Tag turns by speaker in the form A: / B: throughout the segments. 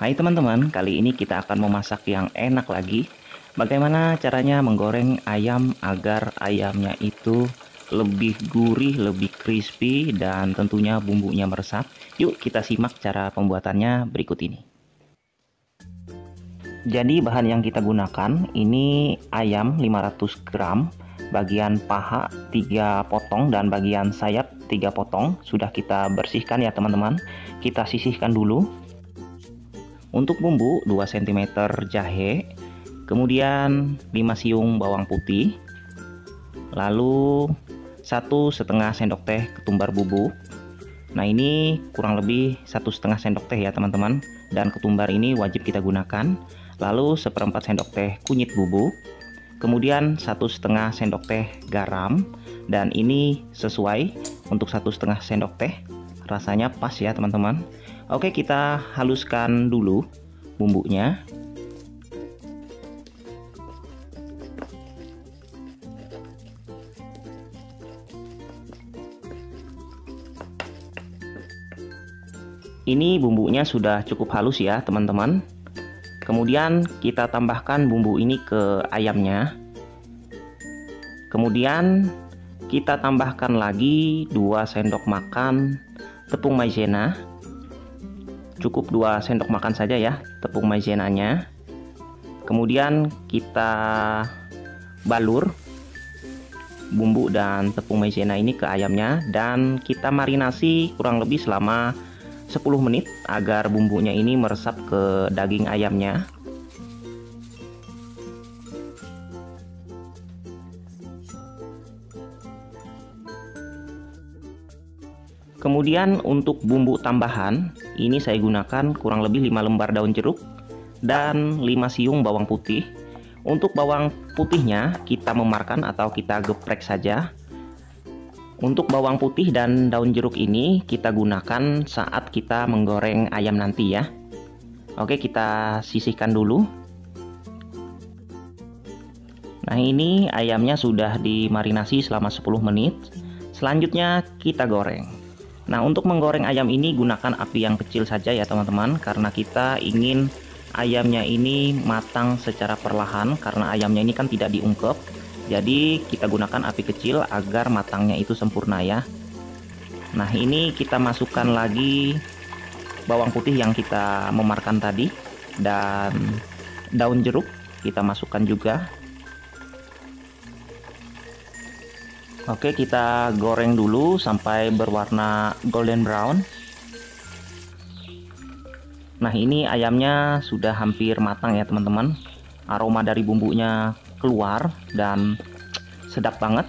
A: Hai teman-teman, kali ini kita akan memasak yang enak lagi. Bagaimana caranya menggoreng ayam agar ayamnya itu lebih gurih, lebih crispy, dan tentunya bumbunya meresap. Yuk kita simak cara pembuatannya berikut ini. Jadi bahan yang kita gunakan ini ayam 500 gram, bagian paha 3 potong dan bagian sayap 3 potong. Sudah kita bersihkan ya teman-teman. Kita sisihkan dulu. Untuk bumbu 2 cm jahe, kemudian 5 siung bawang putih, lalu 1,5 sendok teh ketumbar bubuk. Nah ini kurang lebih 1,5 sendok teh ya teman-teman, dan ketumbar ini wajib kita gunakan. Lalu 1/4 sendok teh kunyit bubuk, kemudian 1,5 sendok teh garam, dan ini sesuai untuk 1,5 sendok teh, rasanya pas ya teman-teman. Oke, kita haluskan dulu bumbunya. Ini bumbunya sudah cukup halus ya teman-teman. Kemudian kita tambahkan bumbu ini ke ayamnya. Kemudian kita tambahkan lagi 2 sendok makan tepung maizena. Cukup 2 sendok makan saja ya tepung maizenanya. Kemudian kita balur bumbu dan tepung maizena ini ke ayamnya, dan kita marinasi kurang lebih selama 10 menit agar bumbunya ini meresap ke daging ayamnya. Kemudian untuk bumbu tambahan, ini saya gunakan kurang lebih 5 lembar daun jeruk dan 5 siung bawang putih. Untuk bawang putihnya kita memarkan atau kita geprek saja. Untuk bawang putih dan daun jeruk ini kita gunakan saat kita menggoreng ayam nanti ya. Oke, kita sisihkan dulu. Nah ini ayamnya sudah dimarinasi selama 10 menit. Selanjutnya kita goreng. Nah untuk menggoreng ayam ini gunakan api yang kecil saja ya teman-teman, karena kita ingin ayamnya ini matang secara perlahan, karena ayamnya ini kan tidak diungkep. Jadi kita gunakan api kecil agar matangnya itu sempurna ya. Nah ini kita masukkan lagi bawang putih yang kita memarkan tadi, dan daun jeruk kita masukkan juga. Oke, kita goreng dulu sampai berwarna golden brown. Nah ini ayamnya sudah hampir matang ya teman-teman. Aroma dari bumbunya keluar dan sedap banget.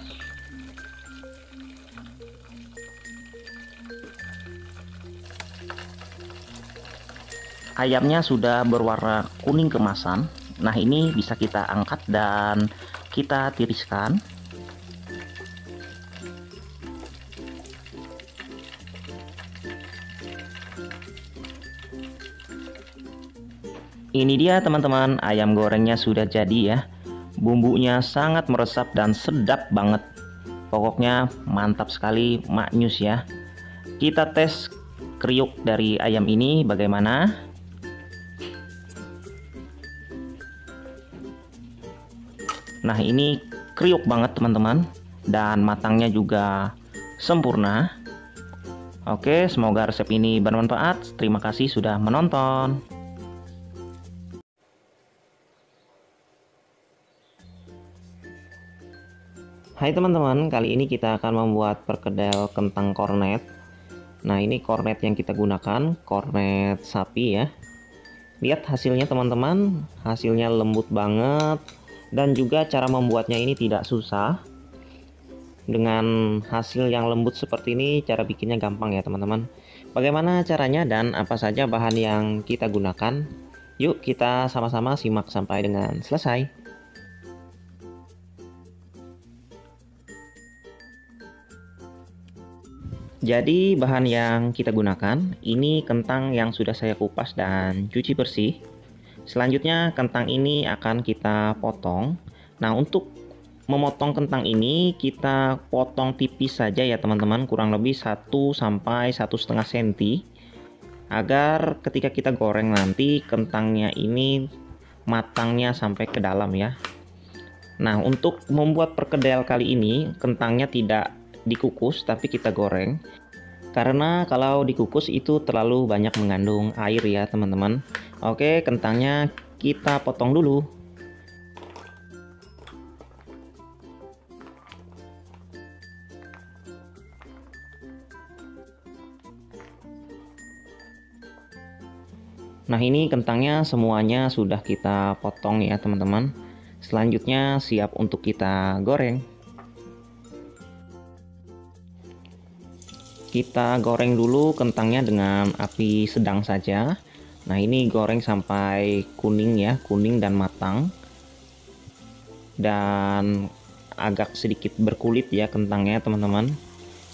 A: Ayamnya sudah berwarna kuning keemasan. Nah ini bisa kita angkat dan kita tiriskan. Ini dia teman-teman, ayam gorengnya sudah jadi ya. Bumbunya sangat meresap dan sedap banget. Pokoknya mantap sekali, maknyus ya. Kita tes kriuk dari ayam ini bagaimana. Nah ini kriuk banget teman-teman, dan matangnya juga sempurna. Oke, semoga resep ini bermanfaat. Terima kasih sudah menonton. Hai teman-teman, kali ini kita akan membuat perkedel kentang kornet. Nah ini kornet yang kita gunakan, kornet sapi ya. Lihat hasilnya teman-teman, hasilnya lembut banget. Dan juga cara membuatnya ini tidak susah. Dengan hasil yang lembut seperti ini, cara bikinnya gampang ya teman-teman. Bagaimana caranya dan apa saja bahan yang kita gunakan? Yuk kita sama-sama simak sampai dengan selesai. Jadi bahan yang kita gunakan ini kentang yang sudah saya kupas dan cuci bersih. Selanjutnya kentang ini akan kita potong. Nah untuk memotong kentang ini kita potong tipis saja ya teman-teman, kurang lebih 1 sampai 1,5 cm. agar ketika kita goreng nanti kentangnya ini matangnya sampai ke dalam ya. Nah, untuk membuat perkedel kali ini kentangnya tidak dikukus tapi kita goreng. Karena kalau dikukus itu terlalu banyak mengandung air ya teman-teman. Oke, kentangnya kita potong dulu. Nah, ini kentangnya semuanya sudah kita potong ya teman-teman. Selanjutnya siap untuk kita goreng. Kita goreng dulu kentangnya dengan api sedang saja. Nah, ini goreng sampai kuning ya, kuning dan matang. Dan agak sedikit berkulit ya kentangnya teman-teman.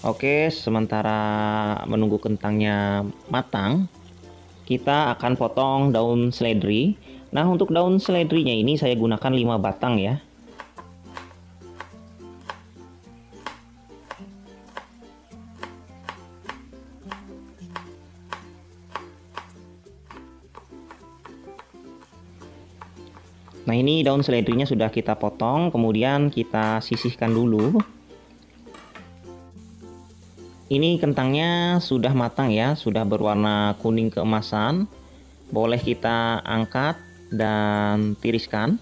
A: Oke, sementara menunggu kentangnya matang, kita akan potong daun seledri. Nah, untuk daun seledrinya ini saya gunakan 5 batang ya. Nah, ini daun seledrinya sudah kita potong, kemudian kita sisihkan dulu. Ini kentangnya sudah matang ya, sudah berwarna kuning keemasan. Boleh kita angkat dan tiriskan.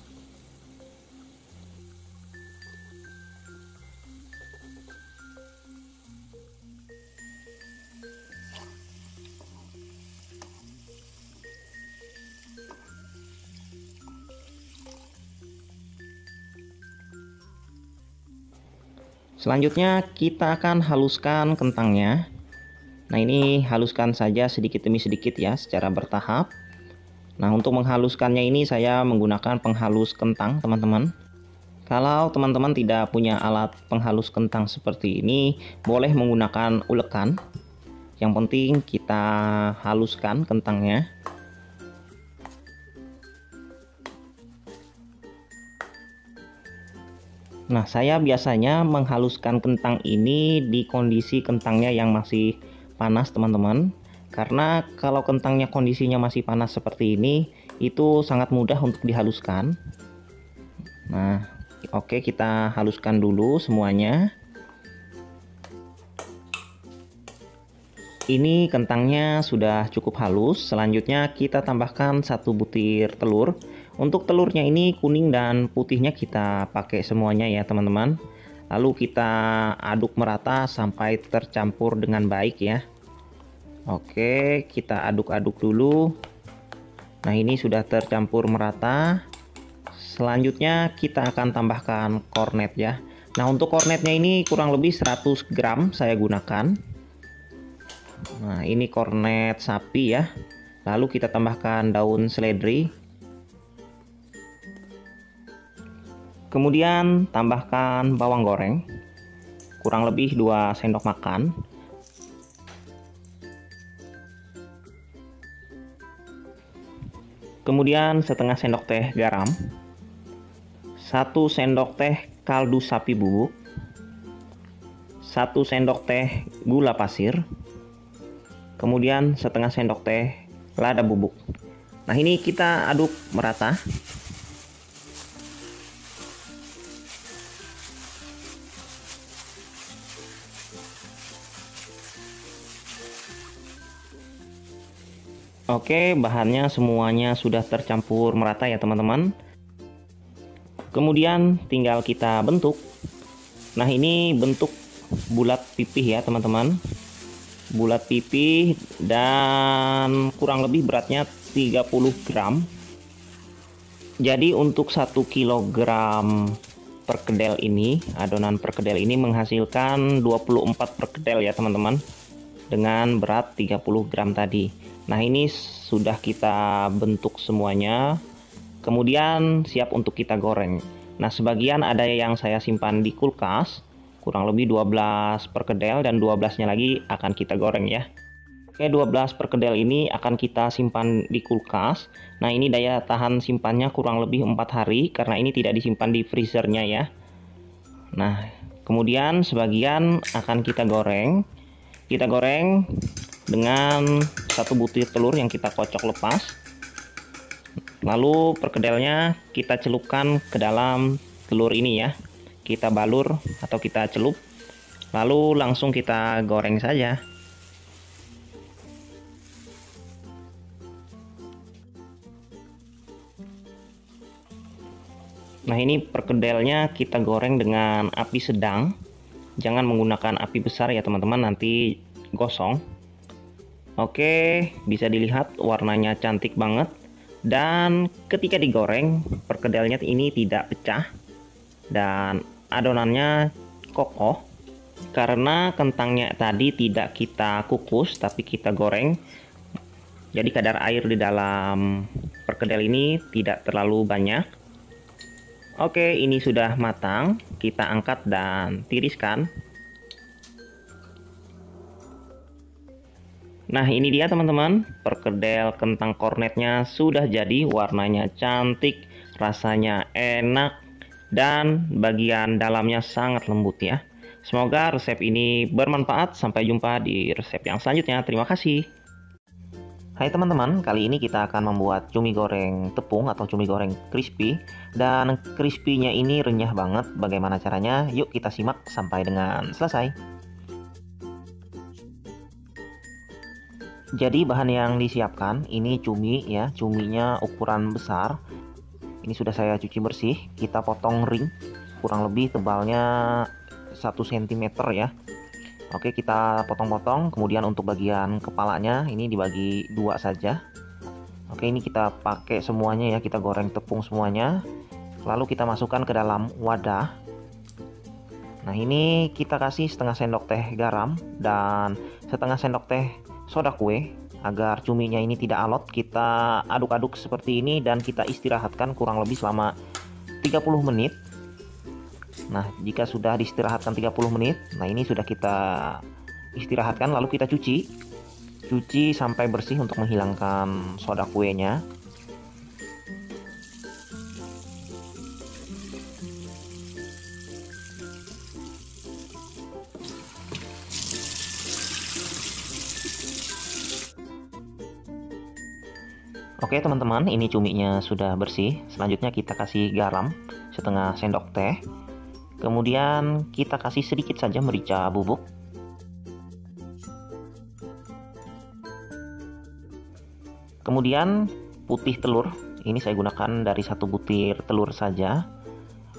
A: Selanjutnya kita akan haluskan kentangnya. Nah, ini haluskan saja sedikit demi sedikit ya, secara bertahap. Nah, untuk menghaluskannya ini saya menggunakan penghalus kentang teman-teman. Kalau teman-teman tidak punya alat penghalus kentang seperti ini, boleh menggunakan ulekan. Yang penting kita haluskan kentangnya. Nah, saya biasanya menghaluskan kentang ini di kondisi kentangnya yang masih panas teman-teman. Karena kalau kentangnya kondisinya masih panas seperti ini, itu sangat mudah untuk dihaluskan. Nah, oke, kita haluskan dulu semuanya. Ini kentangnya sudah cukup halus. Selanjutnya kita tambahkan 1 butir telur. Untuk telurnya ini kuning dan putihnya kita pakai semuanya ya teman-teman. Lalu kita aduk merata sampai tercampur dengan baik ya. Oke, kita aduk-aduk dulu. Nah, ini sudah tercampur merata. Selanjutnya kita akan tambahkan kornet ya. Nah, untuk kornetnya ini kurang lebih 100 gram saya gunakan. Nah, ini kornet sapi ya. Lalu kita tambahkan daun seledri. Kemudian tambahkan bawang goreng, kurang lebih 2 sendok makan. Kemudian setengah sendok teh garam, 1 sendok teh kaldu sapi bubuk, 1 sendok teh gula pasir, kemudian setengah sendok teh lada bubuk. Nah, ini kita aduk merata. Oke, bahannya semuanya sudah tercampur merata ya teman-teman. Kemudian tinggal kita bentuk. Nah, ini bentuk bulat pipih ya teman-teman. Bulat pipih dan kurang lebih beratnya 30 gram. Jadi untuk 1 kilogram perkedel ini, adonan perkedel ini menghasilkan 24 perkedel ya teman-teman. Dengan berat 30 gram tadi. Nah, ini sudah kita bentuk semuanya. Kemudian siap untuk kita goreng. Nah, sebagian ada yang saya simpan di kulkas, kurang lebih 12 perkedel dan 12-nya lagi akan kita goreng ya. Oke, 12 perkedel ini akan kita simpan di kulkas. Nah, ini daya tahan simpannya kurang lebih 4 hari karena ini tidak disimpan di freezernya ya. Nah, kemudian sebagian akan kita goreng. Kita goreng dengan satu butir telur yang kita kocok lepas. Lalu perkedelnya kita celupkan ke dalam telur ini ya. Kita balur atau kita celup, lalu langsung kita goreng saja. Nah, ini perkedelnya kita goreng dengan api sedang. Jangan menggunakan api besar ya teman-teman, nanti gosong. Oke, bisa dilihat warnanya cantik banget. Dan ketika digoreng, perkedelnya ini tidak pecah dan adonannya kokoh. Karena kentangnya tadi tidak kita kukus tapi kita goreng, jadi kadar air di dalam perkedel ini tidak terlalu banyak. Oke, ini sudah matang, kita angkat dan tiriskan. Nah, ini dia teman-teman, perkedel kentang kornetnya sudah jadi, warnanya cantik, rasanya enak, dan bagian dalamnya sangat lembut ya. Semoga resep ini bermanfaat, sampai jumpa di resep yang selanjutnya, terima kasih. Hai teman-teman, kali ini kita akan membuat cumi goreng tepung atau cumi goreng crispy. Dan crispy-nya ini renyah banget. Bagaimana caranya? Yuk kita simak sampai dengan selesai. Jadi bahan yang disiapkan ini cumi ya, cuminya ukuran besar. Ini sudah saya cuci bersih, kita potong ring, kurang lebih tebalnya 1 cm ya. Oke, kita potong-potong. Kemudian untuk bagian kepalanya ini dibagi 2 saja. Oke, ini kita pakai semuanya ya, kita goreng tepung semuanya. Lalu kita masukkan ke dalam wadah. Nah, ini kita kasih setengah sendok teh garam dan setengah sendok teh soda kue. Agar cuminya ini tidak alot, kita aduk-aduk seperti ini dan kita istirahatkan kurang lebih selama 30 menit. Nah, jika sudah diistirahatkan 30 menit, nah ini sudah kita istirahatkan, lalu kita cuci sampai bersih untuk menghilangkan soda kuenya. Oke teman-teman, ini cuminya sudah bersih. Selanjutnya kita kasih garam setengah sendok teh. Kemudian kita kasih sedikit saja merica bubuk. Kemudian putih telur, ini saya gunakan dari 1 butir telur saja.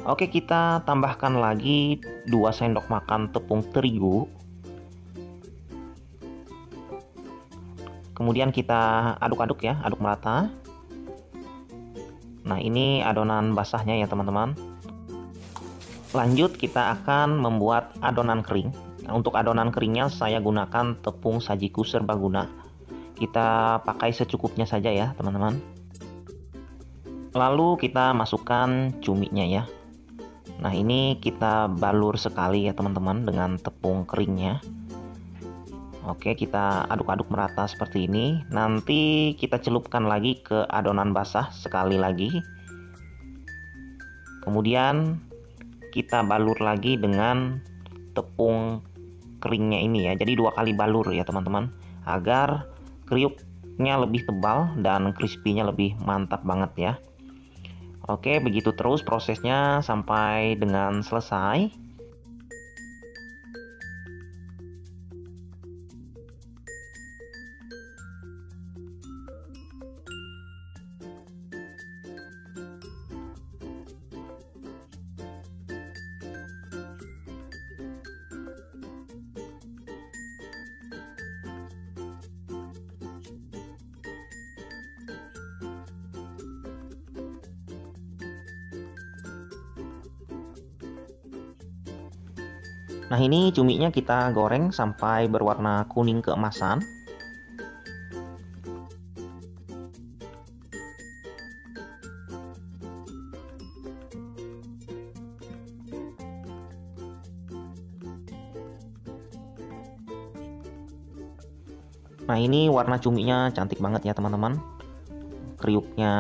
A: Oke, kita tambahkan lagi 2 sendok makan tepung terigu. Kemudian kita aduk-aduk ya, aduk merata. Nah, ini adonan basahnya ya teman-teman. Lanjut kita akan membuat adonan kering. Nah, untuk adonan keringnya saya gunakan tepung sajiku serbaguna. Kita pakai secukupnya saja ya teman-teman. Lalu kita masukkan cuminya ya. Nah, ini kita balur sekali ya teman-teman dengan tepung keringnya. Oke, kita aduk-aduk merata seperti ini. Nanti kita celupkan lagi ke adonan basah sekali lagi. Kemudian kita balur lagi dengan tepung keringnya ini ya. Jadi 2 kali balur ya teman-teman, agar kriuknya lebih tebal dan crispy-nya lebih mantap banget ya. Oke, begitu terus prosesnya sampai dengan selesai. Nah, ini cuminya kita goreng sampai berwarna kuning keemasan. Nah, ini warna cuminya cantik banget ya teman-teman. Kriuknya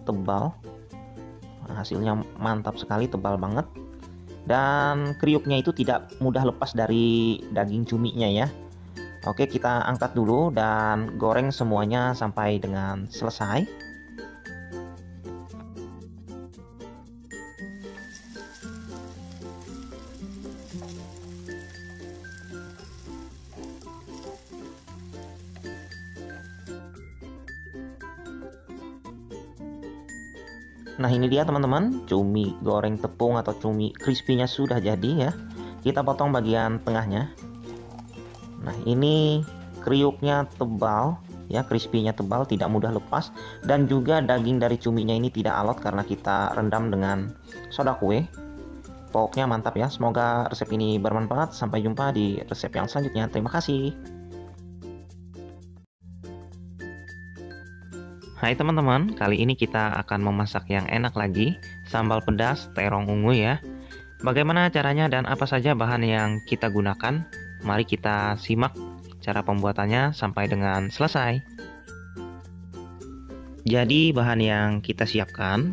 A: tebal. Nah, hasilnya mantap sekali, tebal banget. Dan kriuknya itu tidak mudah lepas dari daging cuminya ya. Oke, kita angkat dulu dan goreng semuanya sampai dengan selesai. Nah, ini dia teman-teman, cumi goreng tepung atau cumi crispy-nya sudah jadi ya. Kita potong bagian tengahnya. Nah, ini kriuknya tebal ya, crispy-nya tebal, tidak mudah lepas, dan juga daging dari cuminya ini tidak alot karena kita rendam dengan soda kue. Pokoknya mantap ya. Semoga resep ini bermanfaat. Sampai jumpa di resep yang selanjutnya. Terima kasih. Hai teman-teman, kali ini kita akan memasak yang enak lagi, sambal pedas terong ungu ya. Bagaimana caranya dan apa saja bahan yang kita gunakan? Mari kita simak cara pembuatannya sampai dengan selesai. Jadi bahan yang kita siapkan,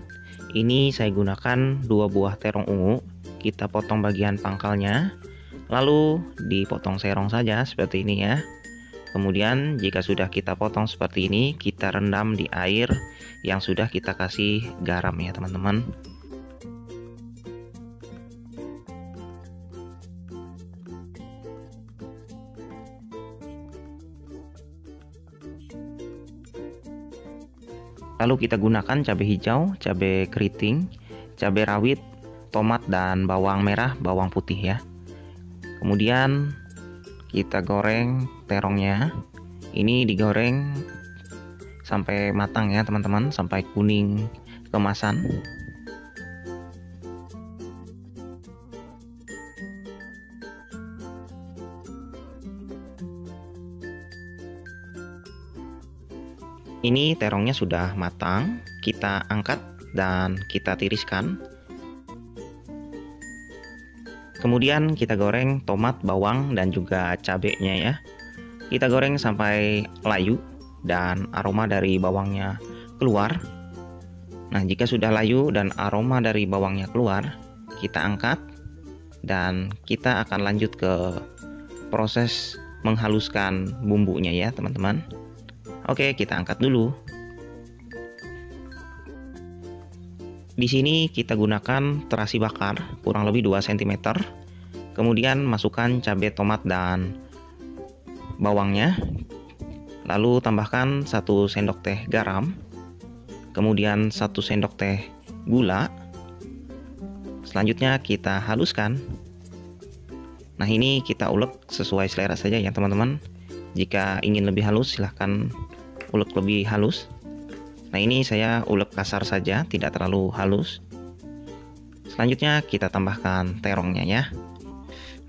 A: ini saya gunakan 2 buah terong ungu. Kita potong bagian pangkalnya, lalu dipotong serong saja seperti ini ya. Kemudian jika sudah kita potong seperti ini, kita rendam di air yang sudah kita kasih garam ya teman-teman. Lalu kita gunakan cabai hijau, cabai keriting, cabai rawit, tomat dan bawang merah, bawang putih ya. Kemudian kita goreng terongnya. Ini digoreng sampai matang ya teman-teman, sampai kuning kemasan. Ini terongnya sudah matang, kita angkat dan kita tiriskan. Kemudian kita goreng tomat, bawang, dan juga cabenya ya. Kita goreng sampai layu dan aroma dari bawangnya keluar. Nah, jika sudah layu dan aroma dari bawangnya keluar, kita angkat dan kita akan lanjut ke proses menghaluskan bumbunya ya teman-teman. Oke, kita angkat dulu. Di sini kita gunakan terasi bakar kurang lebih 2 cm. Kemudian masukkan cabai, tomat dan bawangnya. Lalu tambahkan 1 sendok teh garam. Kemudian 1 sendok teh gula. Selanjutnya kita haluskan. Nah, ini kita ulek sesuai selera saja ya teman-teman. Jika ingin lebih halus silahkan ulek lebih halus. Nah, ini saya ulek kasar saja, tidak terlalu halus. Selanjutnya kita tambahkan terongnya ya.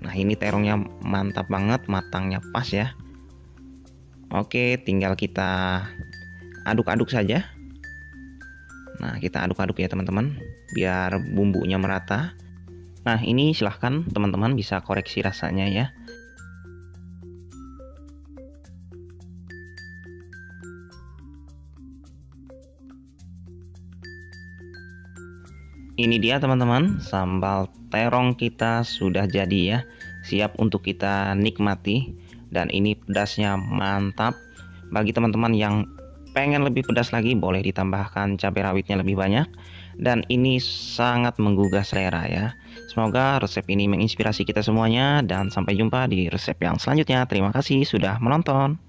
A: Nah, ini terongnya mantap banget, matangnya pas ya. Oke, tinggal kita aduk-aduk saja. Nah, kita aduk-aduk ya teman-teman, biar bumbunya merata. Nah, ini silahkan teman-teman bisa koreksi rasanya ya. Ini dia teman-teman, sambal terong kita sudah jadi ya, siap untuk kita nikmati. Dan ini pedasnya mantap. Bagi teman-teman yang pengen lebih pedas lagi, boleh ditambahkan cabai rawitnya lebih banyak. Dan ini sangat menggugah selera ya. Semoga resep ini menginspirasi kita semuanya, dan sampai jumpa di resep yang selanjutnya. Terima kasih sudah menonton.